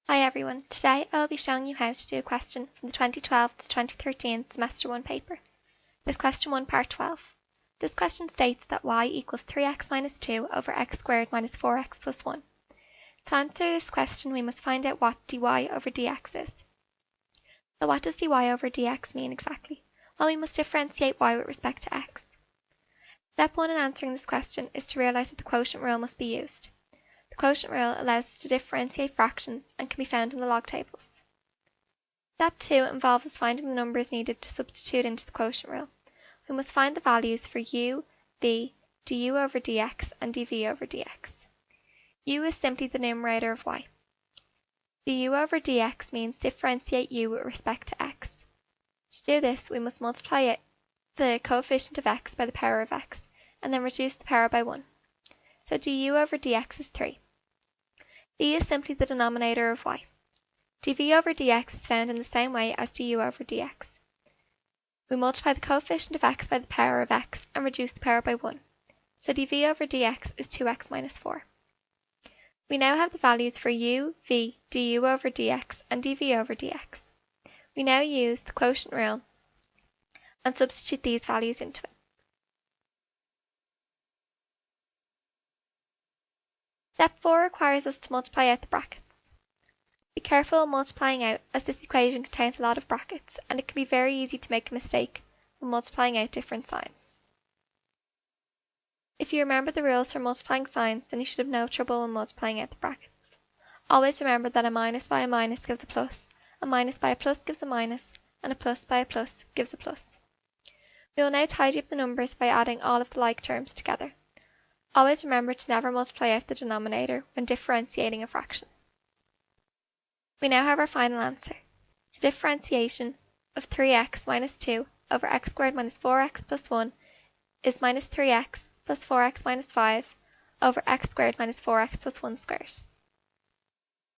Hi everyone, today I will be showing you how to do a question from the 2012 to 2013 Semester 1 paper. This is question 1 part 12. This question states that y equals 3x minus 2 over x squared minus 4x plus 1. To answer this question we must find out what dy over dx is. So what does dy over dx mean exactly? Well, we must differentiate y with respect to x. Step 1 in answering this question is to realise that the quotient rule must be used. The quotient rule allows us to differentiate fractions and can be found in the log tables. Step 2 involves us finding the numbers needed to substitute into the quotient rule. We must find the values for u, v, du over dx and dv over dx. U is simply the numerator of y. Du over dx means differentiate u with respect to x. To do this, we must multiply the coefficient of x by the power of x, and then reduce the power by 1. So du over dx is 3. V is simply the denominator of y. dv over dx is found in the same way as du over dx. We multiply the coefficient of x by the power of x and reduce the power by 1. So dv over dx is 2x minus 4. We now have the values for u, v, du over dx and dv over dx. We now use the quotient rule and substitute these values into it. Step 4 requires us to multiply out the brackets. Be careful when multiplying out, as this equation contains a lot of brackets and it can be very easy to make a mistake when multiplying out different signs. If you remember the rules for multiplying signs, then you should have no trouble when multiplying out the brackets. Always remember that a minus by a minus gives a plus by a plus gives a minus, and a plus by a plus gives a plus. We will now tidy up the numbers by adding all of the like terms together. Always remember to never multiply out the denominator when differentiating a fraction. We now have our final answer. The differentiation of 3x minus 2 over x squared minus 4x plus 1 is minus 3x plus 4x minus 5 over x squared minus 4x plus 1 squared.